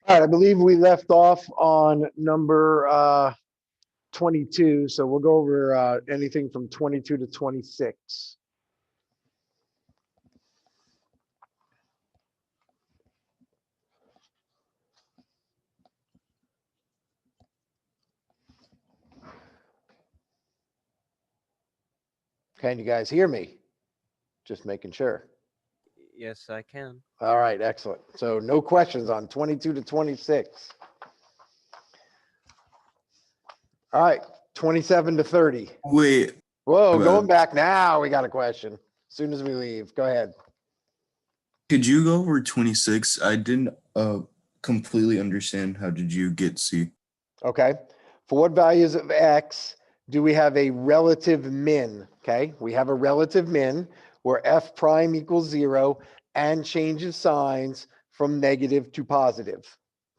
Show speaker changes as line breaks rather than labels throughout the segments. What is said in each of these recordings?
All right, I believe we left off on number 22, so we'll go over anything from 22 to 26. Can you guys hear me? Just making sure.
Yes, I can.
All right, excellent. So no questions on 22 to 26. All right, 27 to 30.
Wait,
Whoa, going
bad.
back now, we got a question. As soon as we leave, go ahead.
Could you go over 26? I didn't completely understand. How did you get C?
Okay. For what values of X do we have a relative min? Okay. We have a relative min where F prime equals 0 and changes signs from negative to positive.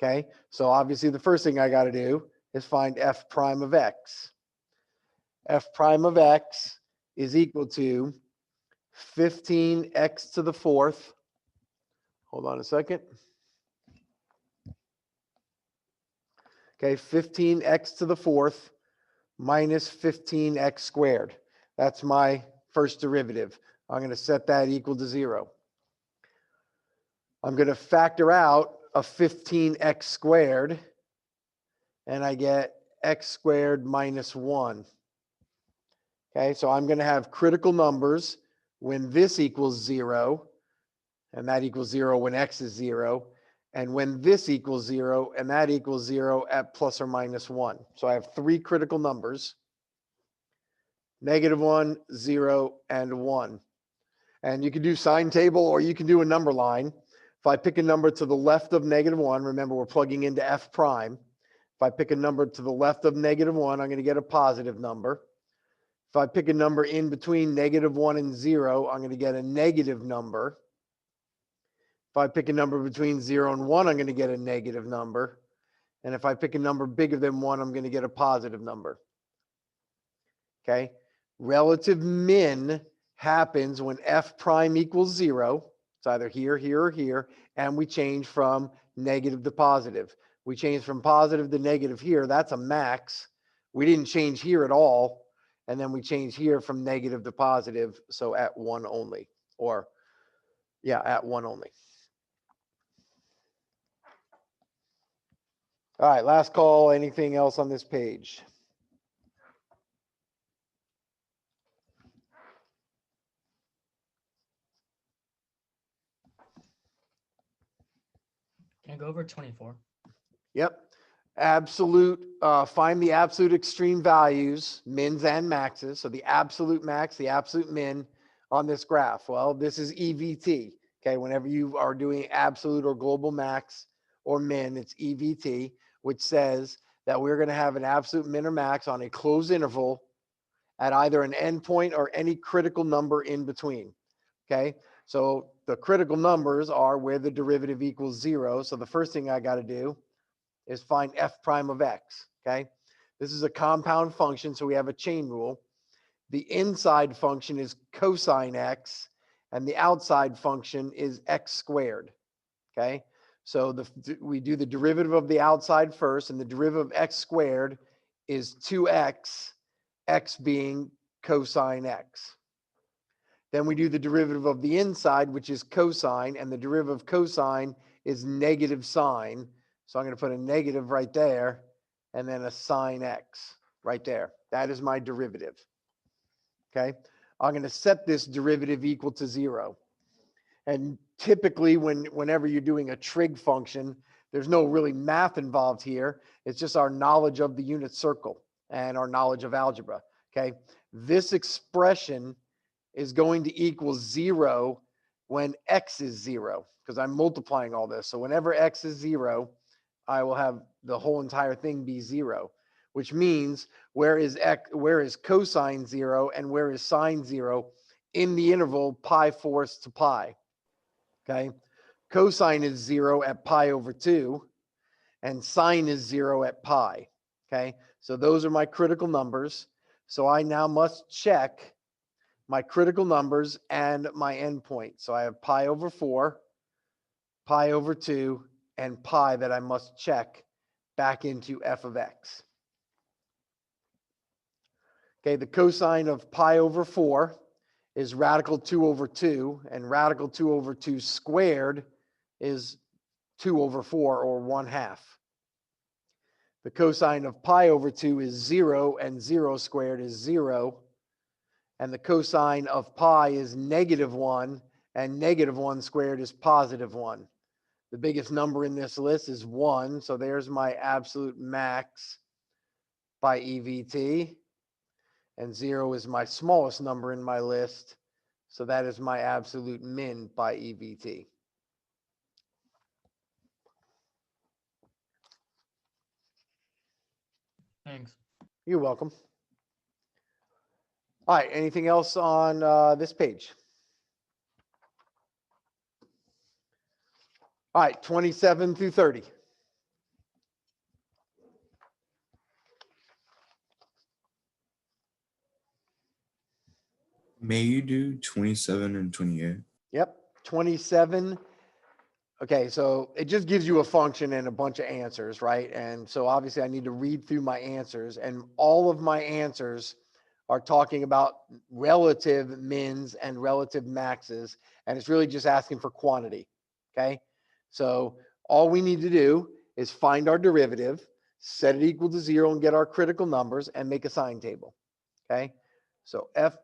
Okay. So obviously the first thing I got to do is find F prime of X. F prime of X is equal to 15x to the fourth. Hold on a second. Okay, 15x to the fourth minus 15x squared. That's my first derivative. I'm going to set that equal to 0. I'm going to factor out a 15x squared, and I get x squared minus 1. Okay, so I'm going to have critical numbers when this equals 0, and that equals 0 when x is 0, and when this equals 0, and that equals 0 at plus or minus 1. So I have three critical numbers. -1, 0, and 1. And you can do sign table or you can do a number line. If I pick a number to the left of -1, remember we're plugging into F prime. If I pick a number to the left of -1, I'm going to get a positive number. If I pick a number in between -1 and 0, I'm going to get a negative number. If I pick a number between 0 and 1, I'm going to get a negative number. And if I pick a number bigger than 1, I'm going to get a positive number. Okay. Relative min happens when F prime equals 0. It's either here, here, or here. And we change from negative to positive. We change from positive to negative here. That's a max. We didn't change here at all. And then we change here from negative to positive. So at 1 only. Or, yeah, at 1 only. All right, last call. Anything else on this page?
Can I go over 24?
Yep. Absolute, find the absolute extreme values, mins and maxes. So the absolute max, the absolute min on this graph. Well, this is EVT. Okay. Whenever you are doing absolute or global max or min, it's EVT, which says that we're going to have an absolute min or max on a closed interval at either an endpoint or any critical number in between. Okay. So the critical numbers are where the derivative equals 0. So the first thing I got to do is find F prime of X. Okay. This is a compound function. So we have a chain rule. The inside function is cosine X and the outside function is X squared. Okay. So we do the derivative of the outside first, and the derivative of X squared is 2X, X being cosine X. Then we do the derivative of the inside, which is cosine, and the derivative of cosine is negative sine. So I'm going to put a negative right there and then a sine X right there. That is my derivative. Okay. I'm going to set this derivative equal to 0. And typically whenever you're doing a trig function, there's no really math involved here. It's just our knowledge of the unit circle and our knowledge of algebra. Okay. This expression is going to equal 0 when X is 0, because I'm multiplying all this. So whenever X is 0, I will have the whole entire thing be 0, which means where is cosine 0 and where is sine 0 in the interval pi fourths to pi. Okay. Cosine is 0 at pi over 2 and sine is 0 at pi. Okay. So those are my critical numbers. So I now must check my critical numbers and my endpoint. So I have pi over 4, pi over 2, and pi that I must check back into f of x. Okay, the cosine of pi over 4 is radical 2 over 2, and radical 2 over 2 squared is 2 over 4, or 1/2. The cosine of pi over 2 is 0, and 0 squared is 0. And the cosine of pi is -1, and -1 squared is +1. The biggest number in this list is 1, so there's my absolute max by EVT. And 0 is my smallest number in my list, so that is my absolute min by EVT.
Thanks.
You're welcome. All right, anything else on this page? All right, 27 through 30.
May you do 27 and 28?
Yep, 27. Okay, so it just gives you a function and a bunch of answers, right? And so obviously I need to read through my answers, and all of my answers are talking about relative mins and relative maxes, and it's really just asking for quantity, okay? So all we need to do is find our derivative, set it equal to 0 and get our critical numbers and make a sign table, okay? So f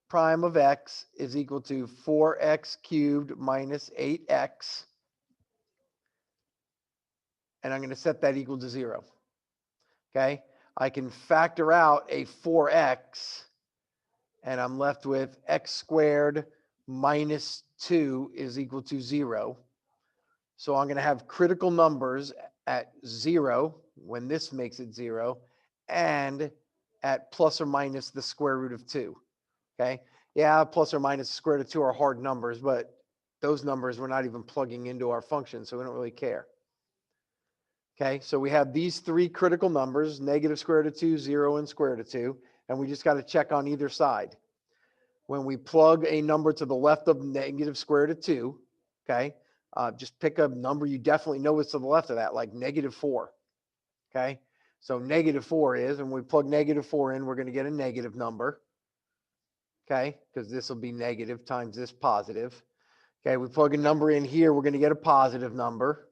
prime of x is equal to 4x cubed minus 8x. And I'm going to set that equal to 0. Okay. I can factor out a 4x, and I'm left with x squared minus 2 is equal to 0. So I'm going to have critical numbers at 0 when this makes it 0, and at plus or minus the square root of 2. Okay. Yeah, plus or minus the square root of 2 are hard numbers, but those numbers we're not even plugging into our function, so we don't really care. Okay, so we have these three critical numbers, negative square root of 2, 0, and square root of 2, and we just got to check on either side. When we plug a number to the left of negative square root of 2, okay, just pick a number you definitely know is to the left of that, like -4. Okay, so -4 is, and we plug -4 in, we're going to get a negative number. Okay, because this will be negative times this positive. Okay, we plug a number in here, we're going to get a positive number.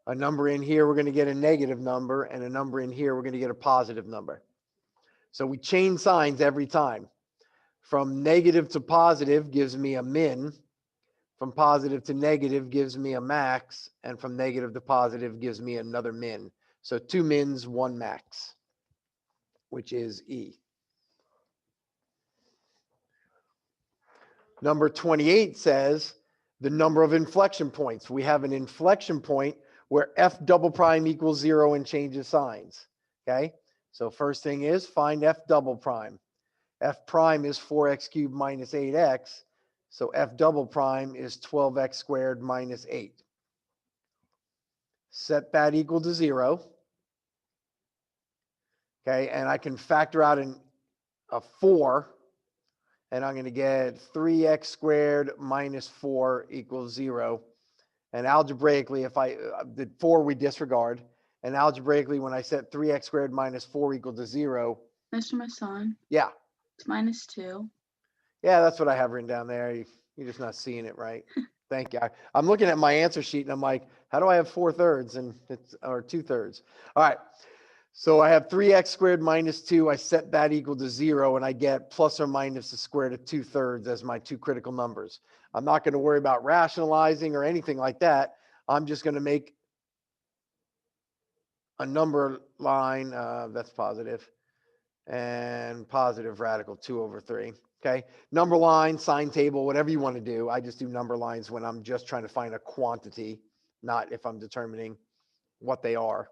A number in here, we're going to get a negative number, and a number in here, we're going to get a positive number. So we change signs every time. From negative to positive gives me a min. From positive to negative gives me a max. And from negative to positive gives me another min. So 2 mins, 1 max, which is E. Number 28 says the number of inflection points. We have an inflection point where f double prime equals 0 and changes signs. Okay, so first thing is find f double prime. F prime is 4x cubed minus 8x, so f double prime is 12x squared minus 8. Set that equal to 0. Okay, and I can factor out a 4, and I'm going to get 3x squared minus 4 equals 0. And algebraically, if I did 4, we disregard. And algebraically, when I set 3x squared minus 4 equal to 0.
Mr. Masson,
Yeah.
it's -2.
Yeah, that's what I have written down there. You're just not seeing it right. Thank you. I'm looking at my answer sheet and I'm like, how do I have 4/3 and it's, or 2/3? All right. So I have 3x squared minus 2. I set that equal to 0 and I get plus or minus the square root of 2/3 as my two critical numbers. I'm not going to worry about rationalizing or anything like that. I'm just going to make a number line that's positive and positive radical 2 over 3. Okay. Number line, sign table, whatever you want to do. I just do number lines when I'm just trying to find a quantity, not if I'm determining what they are.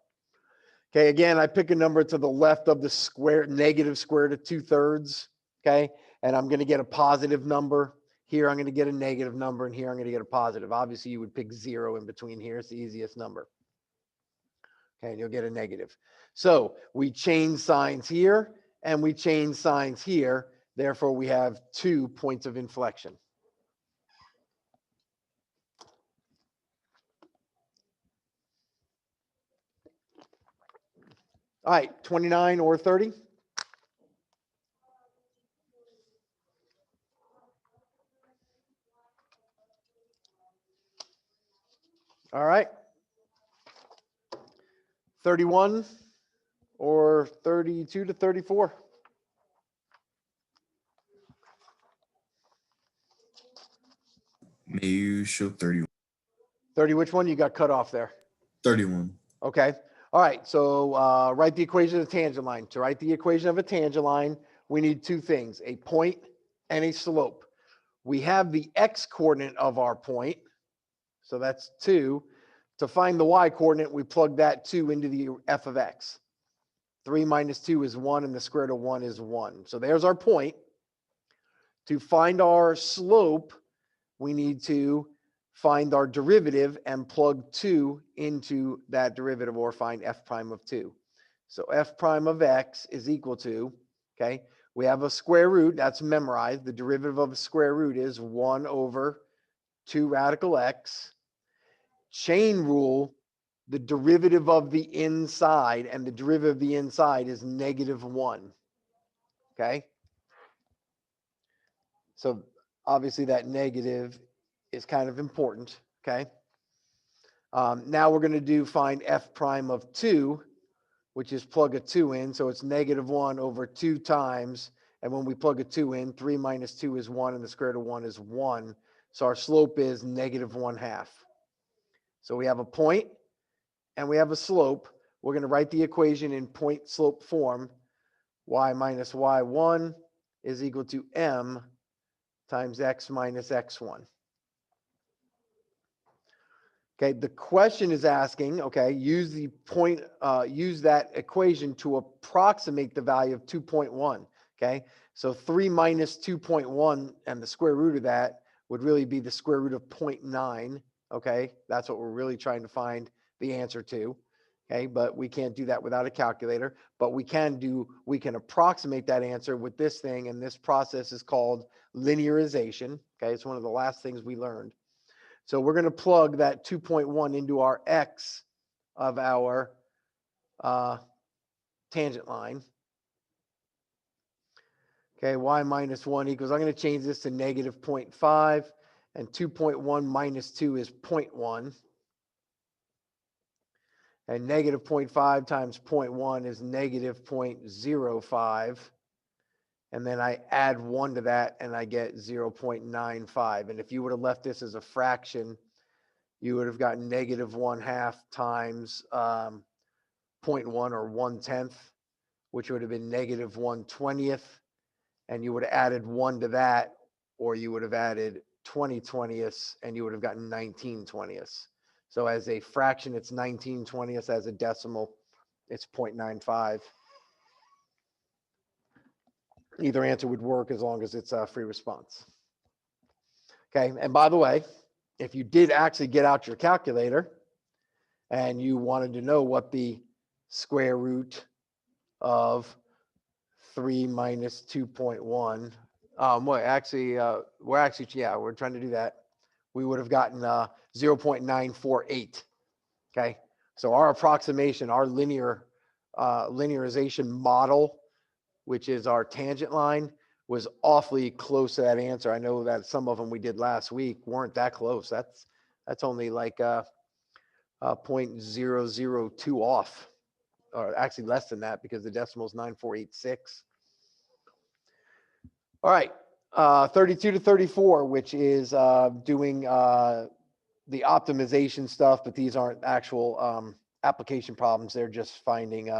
Okay. Again, I pick a number to the left of the square, negative square root of 2/3. Okay. And I'm going to get a positive number. Here, I'm going to get a negative number. And here, I'm going to get a positive. Obviously, you would pick 0 in between here. It's the easiest number. Okay. And you'll get a negative. So we change signs here and we change signs here. Therefore, we have 2 points of inflection. All right, 29 or 30? All right. 31 or 32 to 34?
May you show 30,
30, which one? You got cut off there.
31.
Okay. All right. So write the equation of a tangent line. To write the equation of a tangent line, we need two things, a point and a slope. We have the x coordinate of our point. So that's 2. To find the y coordinate, we plug that 2 into the f of x. 3 minus 2 is 1, and the square root of 1 is 1. So there's our point. To find our slope, we need to find our derivative and plug 2 into that derivative, or find f prime of 2. So f prime of x is equal to, okay, we have a square root, that's memorized. The derivative of a square root is 1 over 2 radical x. Chain rule, the derivative of the inside, and the derivative of the inside is -1. Okay. So obviously that negative is kind of important. Okay. Now we're going to do find f prime of 2, which is plug a 2 in. So it's -1 over 2 times. And when we plug a 2 in, 3 minus 2 is 1, and the square root of 1 is 1. So our slope is -1/2. So we have a point and we have a slope. We're going to write the equation in point slope form. Y minus y1 is equal to m times x minus x1. Okay, the question is asking, okay, use the point, use that equation to approximate the value of 2.1. Okay, so 3 minus 2.1 and the square root of that would really be the square root of 0.9. Okay, that's what we're really trying to find the answer to. Okay, but we can't do that without a calculator, but we can approximate that answer with this thing, and this process is called linearization. Okay, it's one of the last things we learned. So we're going to plug that 2.1 into our x of our tangent line. Okay, y minus 1 equals, I'm going to change this to -0.5, and 2.1 minus 2 is 0.1. And -0.5 times 0.1 is -0.05. And then I add 1 to that and I get 0.95. And if you would have left this as a fraction, you would have gotten -1/2 times 0.1, or 1/10, which would have been -1/20. And you would have added 1 to that, or you would have added 20/20, and you would have gotten 19/20. So as a fraction, it's 19/20. As a decimal, it's 0.95. Either answer would work as long as it's a free response. Okay, and by the way, if you did actually get out your calculator and you wanted to know what the square root of 3 minus 2.1, we're trying to do that. We would have gotten 0.948. Okay, so our approximation, our linearization model, which is our tangent line, was awfully close to that answer. I know that some of them we did last week weren't that close. That's only like 0.002 off, or actually less than that, because the decimal is 9486. All right, 32 to 34, which is doing the optimization stuff, but these aren't actual application problems. They're just finding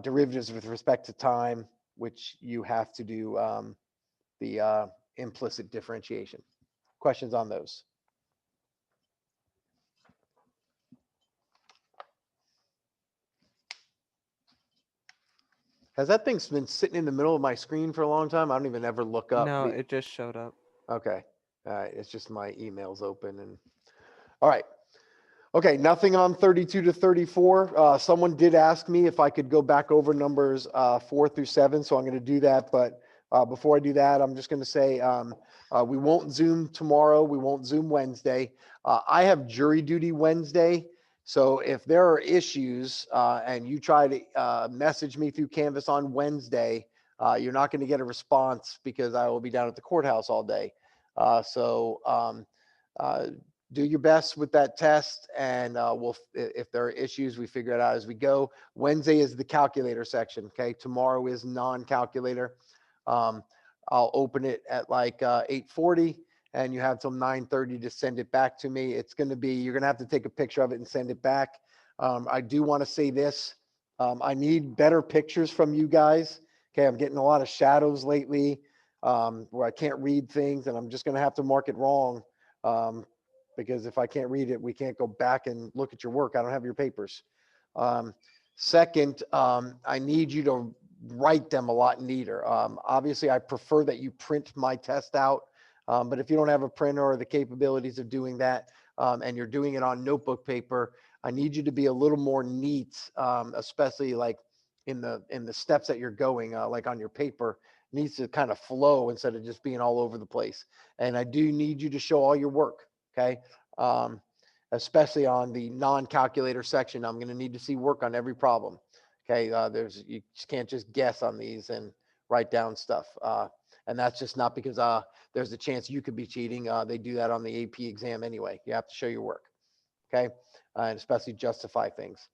derivatives with respect to time, which you have to do the implicit differentiation. Questions on those? Has that thing been sitting in the middle of my screen for a long time? I don't even ever look up.
No, it just showed up.
Okay. All right. It's just my emails open. And all right. Okay. Nothing on 32 to 34. Someone did ask me if I could go back over numbers 4 through 7. So I'm going to do that. But before I do that, I'm just going to say we won't Zoom tomorrow. We won't Zoom Wednesday. I have jury duty Wednesday. So if there are issues and you try to message me through Canvas on Wednesday, you're not going to get a response because I will be down at the courthouse all day. So do your best with that test, and if there are issues, we figure it out as we go. Wednesday is the calculator section. Okay, tomorrow is non-calculator. I'll open it at like 8:40, and you have till 9:30 to send it back to me. It's going to be, you're going to have to take a picture of it and send it back. I do want to say this. I need better pictures from you guys. Okay, I'm getting a lot of shadows lately where I can't read things, and I'm just going to have to mark it wrong because if I can't read it, we can't go back and look at your work. I don't have your papers. Second, I need you to write them a lot neater. Obviously, I prefer that you print my test out, but if you don't have a printer or the capabilities of doing that, and you're doing it on notebook paper, I need you to be a little more neat, especially like in the steps that you're going, like on your paper, needs to kind of flow instead of just being all over the place. And I do need you to show all your work. Okay. Especially on the non-calculator section, I'm going to need to see work on every problem. Okay. You just can't just guess on these and write down stuff. And that's just not because there's a chance you could be cheating. They do that on the AP exam anyway. You have to show your work. Okay. And especially justify things.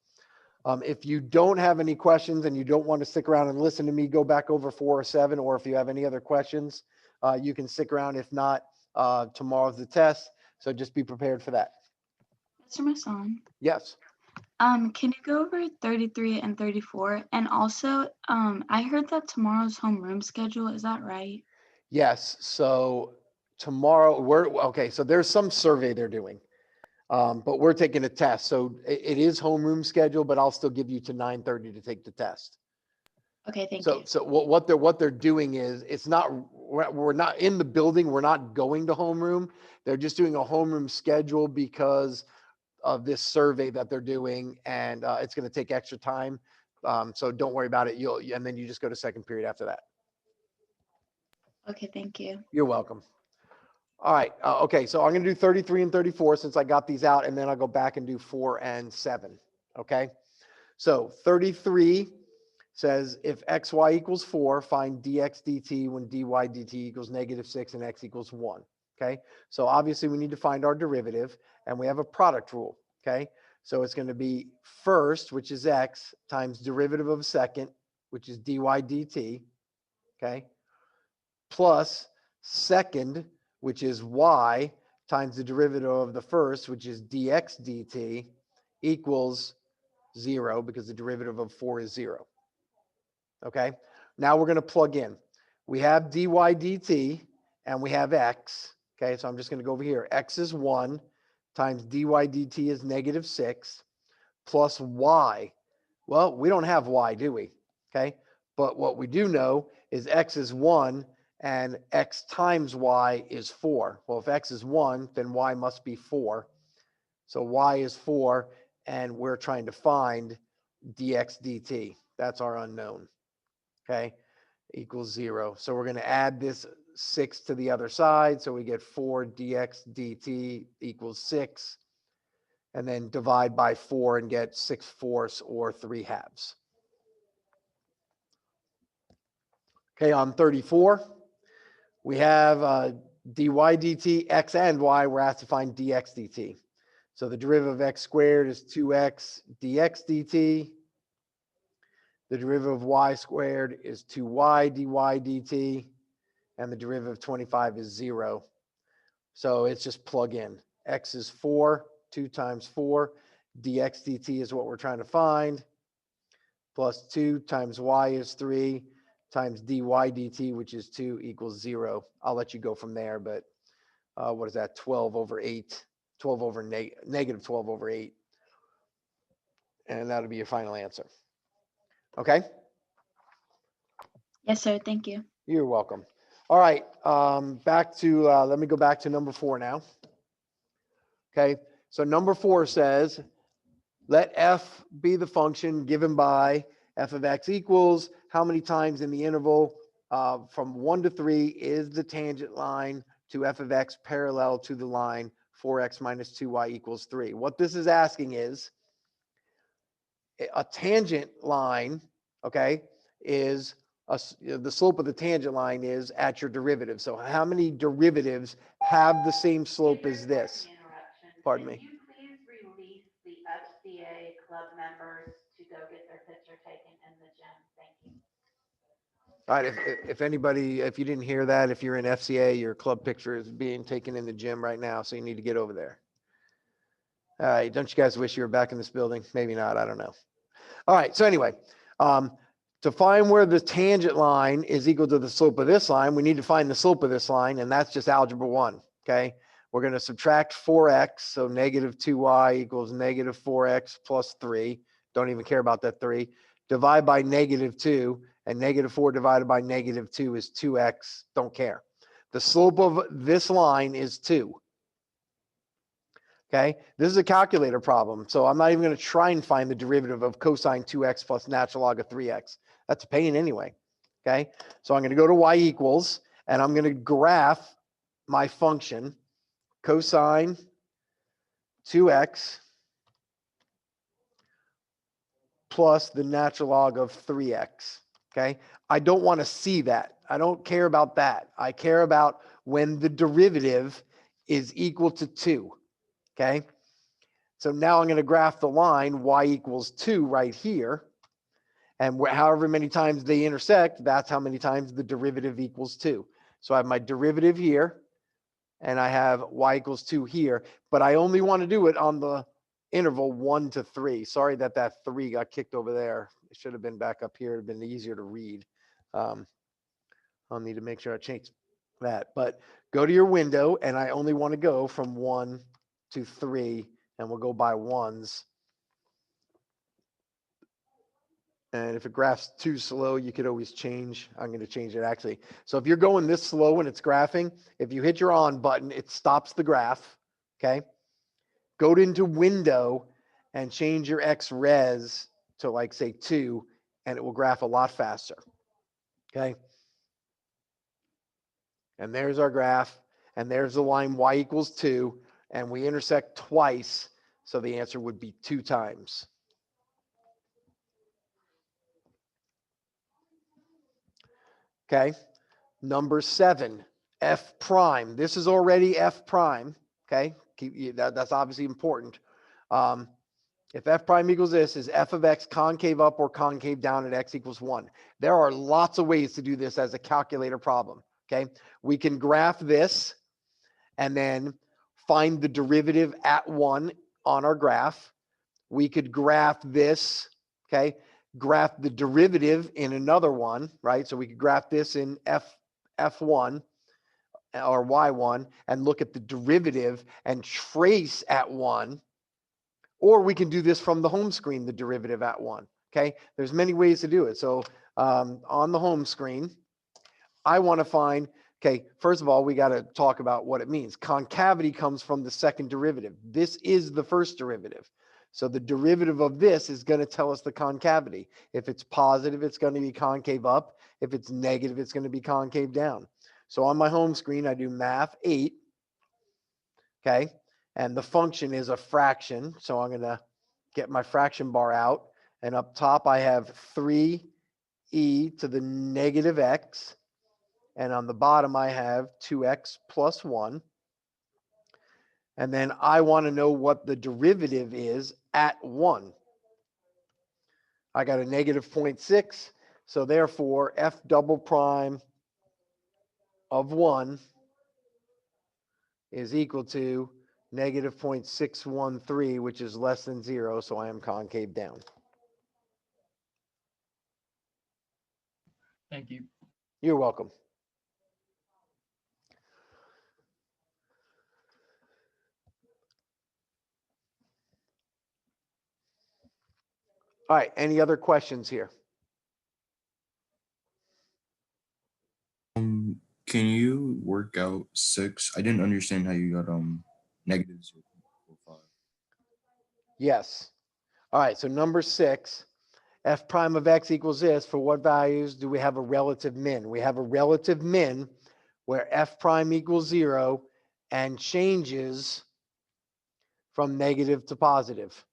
If you don't have any questions and you don't want to stick around and listen to me go back over 4 or 7, or if you have any other questions, you can stick around. If not, tomorrow's the test. So just be prepared for that.
Mr. Masson,
Yes.
can you go over 33 and 34? And also, I heard that tomorrow's homeroom schedule, is that right?
Yes. So tomorrow okay. So there's some survey they're doing, but we're taking a test. So it is homeroom schedule, but I'll still give you to 9:30 to take the test.
Okay, thank
So
you.
so what they're doing is it's not, we're not in the building. We're not going to homeroom. They're just doing a homeroom schedule because of this survey that they're doing, and it's going to take extra time. So don't worry about it. And then you just go to second period after that.
Okay, thank you.
You're welcome. All right. Okay. So I'm going to do 33 and 34 since I got these out, and then I'll go back and do 4 and 7. Okay. So 33 says if xy equals 4, find dx dt when dy dt equals -6 and x equals 1. Okay. So obviously we need to find our derivative, and we have a product rule. Okay. So it's going to be first, which is x, times derivative of second, which is dy dt. Okay. Plus second, which is y, times the derivative of the first, which is dx dt, equals 0 because the derivative of 4 is 0. Okay. Now we're going to plug in. We have dy dt and we have x. Okay. So I'm just going to go over here. X is 1 times dy dt is -6 plus y. Well, we don't have y, do we? Okay. But what we do know is x is 1 and x times y is 4. Well, if x is 1, then y must be 4. So y is 4, and we're trying to find dx dt. That's our unknown. Okay, equals 0. So we're going to add this 6 to the other side. So we get 4 dx dt equals 6. And then divide by 4 and get 6/4 or 3/2. Okay, on 34, we have dy dt, x and y. We're asked to find dx dt. So the derivative of x squared is 2x dx dt. The derivative of y squared is 2y dy dt. And the derivative of 25 is 0. So it's just plug in. X is 4, 2 times 4. Dx dt is what we're trying to find. Plus 2 times y is 3 times dy dt, which is 2, equals 0. I'll let you go from there, but what is that? 12 over 8. 12 over negative 12 over 8. And that'll be your final answer. Okay?
Yes, sir. Thank you.
You're welcome. All right. Back to, let me go back to number 4 now. Okay. So number 4 says, let f be the function given by f of x equals how many times in the interval from 1 to 3 is the tangent line to f of x parallel to the line 4x minus 2y equals 3. What this is asking is, a tangent line, okay, is the slope of the tangent line is at your derivative. So how many derivatives have the same slope as this? Pardon me.
Can you please release the FCA club members to go get their picture taken in the gym? Thank you.
All right, if anybody, if you didn't hear that, if you're in FCA, your club picture is being taken in the gym right now, so you need to get over there. All right, don't you guys wish you were back in this building? Maybe not, I don't know. All right, so anyway, to find where the tangent line is equal to the slope of this line, we need to find the slope of this line, and that's just algebra 1, okay? We're going to subtract 4x, so negative 2y equals negative 4x plus 3. Don't even care about that 3. Divide by negative 2, and negative 4 divided by negative 2 is 2x. Don't care. The slope of this line is 2. Okay, this is a calculator problem, so I'm not even going to try and find the derivative of cosine 2x plus natural log of 3x. That's a pain anyway. Okay, so I'm going to go to y equals, and I'm going to graph my function cosine 2x plus the natural log of 3x. Okay, I don't want to see that. I don't care about that. I care about when the derivative is equal to 2. Okay, so now I'm going to graph the line y equals 2 right here. And however many times they intersect, that's how many times the derivative equals 2. So I have my derivative here, and I have y equals 2 here, but I only want to do it on the interval 1 to 3. Sorry that that 3 got kicked over there. It should have been back up here. It would have been easier to read. I'll need to make sure I change that. But go to your window, and I only want to go from 1 to 3, and we'll go by ones. And if it graphs too slow, you could always change. I'm going to change it actually. So if you're going this slow when it's graphing, if you hit your on button, it stops the graph. Okay. Go into window and change your X res to like say 2, and it will graph a lot faster. Okay. And there's our graph. And there's the line y equals 2. And we intersect twice. So the answer would be 2 times. Okay. Number 7, f prime. This is already f prime. Okay. That's obviously important. If f prime equals this, is f of x concave up or concave down at x equals 1? There are lots of ways to do this as a calculator problem. Okay. We can graph this and then find the derivative at 1 on our graph. We could graph this. Okay. Graph the derivative in another one, right? So we could graph this in f1 or y1 and look at the derivative and trace at 1. Or we can do this from the home screen, the derivative at 1. Okay, there's many ways to do it. So on the home screen, I want to find, okay, first of all, we got to talk about what it means. Concavity comes from the second derivative. This is the first derivative. So the derivative of this is going to tell us the concavity. If it's positive, it's going to be concave up. If it's negative, it's going to be concave down. So on my home screen, I do math 8. Okay. And the function is a fraction. So I'm going to get my fraction bar out. And up top, I have 3e to the negative x. And on the bottom, I have 2x plus 1. And then I want to know what the derivative is at 1. I got a negative 0.6. So therefore, f double prime of 1 is equal to negative 0.613, which is less than 0. So I am concave down.
Thank you.
You're welcome. All right. Any other questions here?
Can you work out 6? I didn't understand how you got negative 0.45.
Yes. All right. So number 6, f prime of x equals this. For what values do we have a relative min? We have a relative min where f prime equals 0 and changes from negative to positive.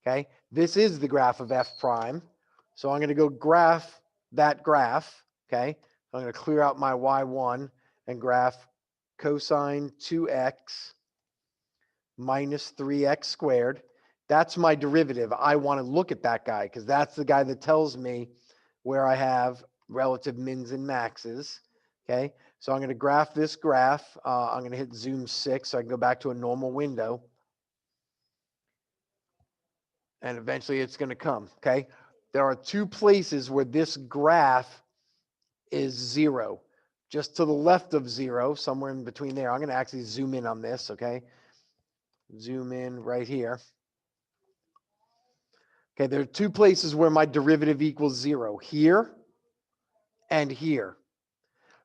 Okay, this is the graph of f prime. So I'm going to go graph that graph. Okay, I'm going to clear out my y1 and graph cosine 2x minus 3x squared. That's my derivative. I want to look at that guy because that's the guy that tells me where I have relative mins and maxes. Okay, so I'm going to graph this graph. I'm going to hit zoom 6 so I can go back to a normal window. And eventually it's going to come. Okay, there are two places where this graph is 0. Just to the left of 0, somewhere in between there. I'm going to actually zoom in on this. Okay, zoom in right here. Okay, there are two places where my derivative equals 0, here and here.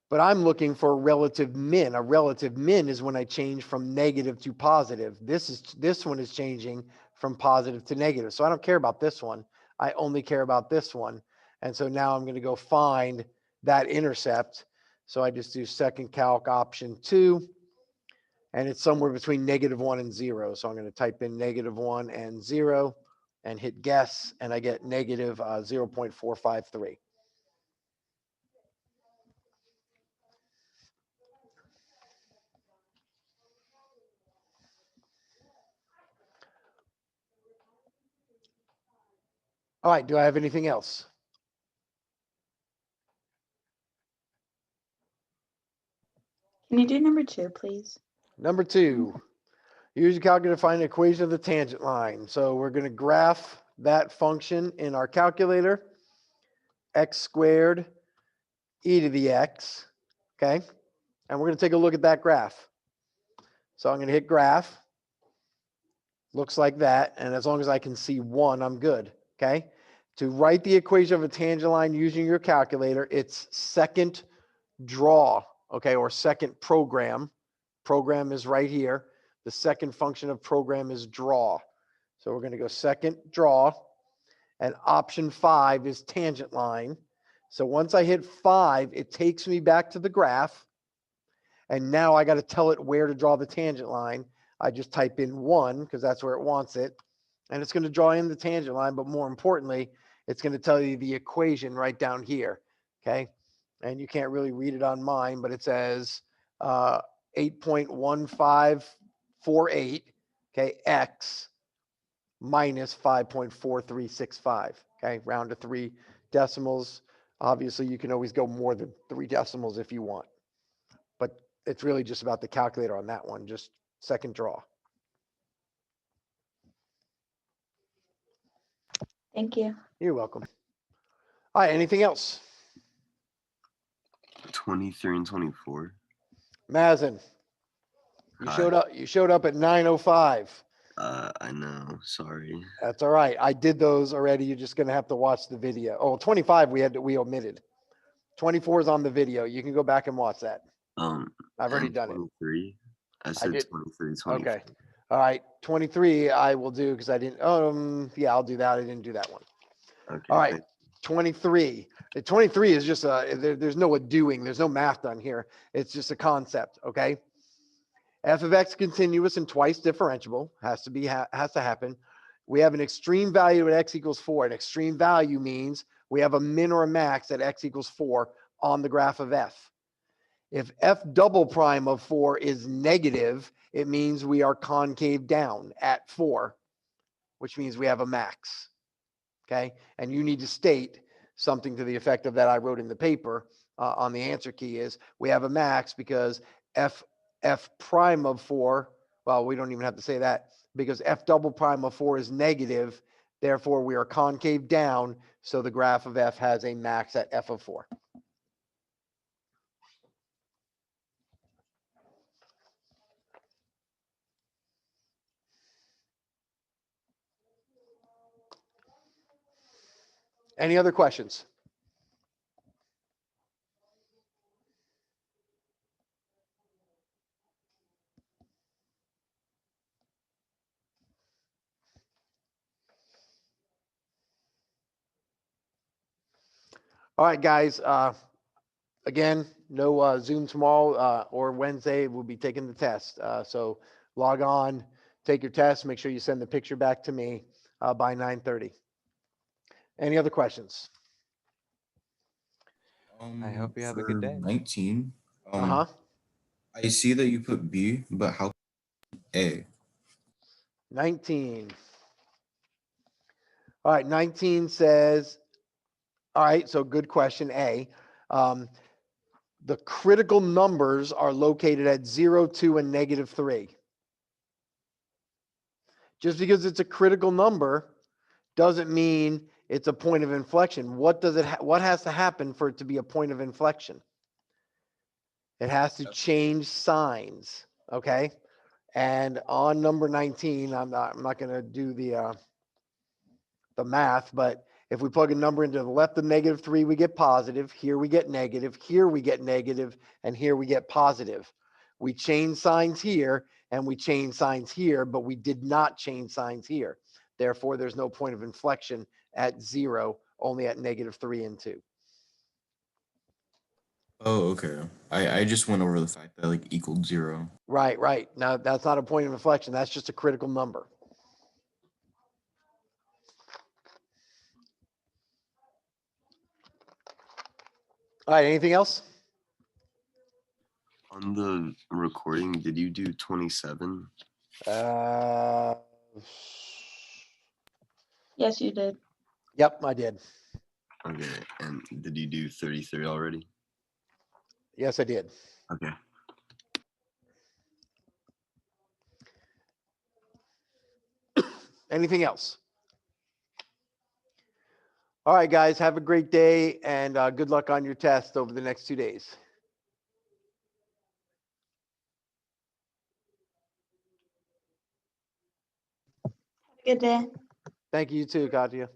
But I'm looking for a relative min. A relative min is when I change from negative to positive. This one is changing from positive to negative. So I don't care about this one. I only care about this one. And so now I'm going to go find that intercept. So I just do second calc option 2. And it's somewhere between -1 and 0. So I'm going to type in -1 and 0 and hit guess, and I get negative 0.453. All right, do I have anything else?
Can you do number 2, please?
Number 2, use your calculator to find the equation of the tangent line. So we're going to graph that function in our calculator, x squared e to the x, okay? And we're going to take a look at that graph. So I'm going to hit graph. Looks like that. And as long as I can see 1, I'm good, okay? To write the equation of a tangent line using your calculator, it's second draw, okay, or second program. Program is right here. The second function of program is draw. So we're going to go second draw, and option 5 is tangent line. So once I hit 5, it takes me back to the graph, and now I got to tell it where to draw the tangent line. I just type in 1 because that's where it wants it, and it's going to draw in the tangent line, but more importantly, it's going to tell you the equation right down here, okay? And you can't really read it on mine, but it says 8.1548, okay, x minus 5.4365, okay, round to 3 decimals. Obviously, you can always go more than 3 decimals if you want, but it's really just about the calculator on that one, just second draw.
Thank you.
You're welcome. All right, anything else?
23 and 24.
Mazen, you
Hi.
showed up at 9:05.
I know. Sorry.
That's all right. I did those already. You're just gonna have to watch the video. Oh, 25 we omitted. 24 is on the video. You can go back and watch that. I've already
And
done it.
23. I said
did.
23, 24.
Okay. All right. 23 I will do because I didn't. Yeah, I'll do that. I didn't do that one.
Okay.
All right.
thank-
23. The 23 is just there's no doing. There's no math done here. It's just a concept. Okay. F of x continuous and twice differentiable has to happen. We have an extreme value at x equals 4. An extreme value means we have a min or a max at x equals 4 on the graph of f. If f double prime of 4 is negative, it means we are concave down at 4, which means we have a max. Okay. And you need to state something to the effect of that I wrote in the paper on the answer key is we have a max because f prime of 4, well, we don't even have to say that because f double prime of 4 is negative. Therefore, we are concave down. So the graph of f has a max at f of 4. Any other questions? All right, guys. Again, no Zoom tomorrow or Wednesday. We'll be taking the test. So log on, take your test. Make sure you send the picture back to me. by 9:30. Any other questions?
I hope you have a good
For
day.
19.
Uh-huh.
I see that you put B, but how A?
19. All right, 19 says, all right, so good question, A. The critical numbers are located at 0, 2, and -3. Just because it's a critical number doesn't mean it's a point of inflection. What has to happen for it to be a point of inflection? It has to change signs, okay? And on number 19, I'm not going to do the math, but if we plug a number into the left of -3, we get positive. Here we get negative. Here we get negative, and here we get positive. We change signs here, and we change signs here, but we did not change signs here. Therefore, there's no point of inflection at 0, only at -3 and 2.
Oh, okay. I just went over the fact that like equaled 0.
Right, right. Now, that's not a point of inflection. That's just a critical number. All right, anything else?
On the recording, did you do 27?
Uh,
Yes, you did.
yep, I did.
Okay, and did you do 33 already?
Yes, I did.
Okay.
Anything else? All right, guys, have a great day and good luck on your test over the next 2 days.
Good day.
Thank you, you too, Katya.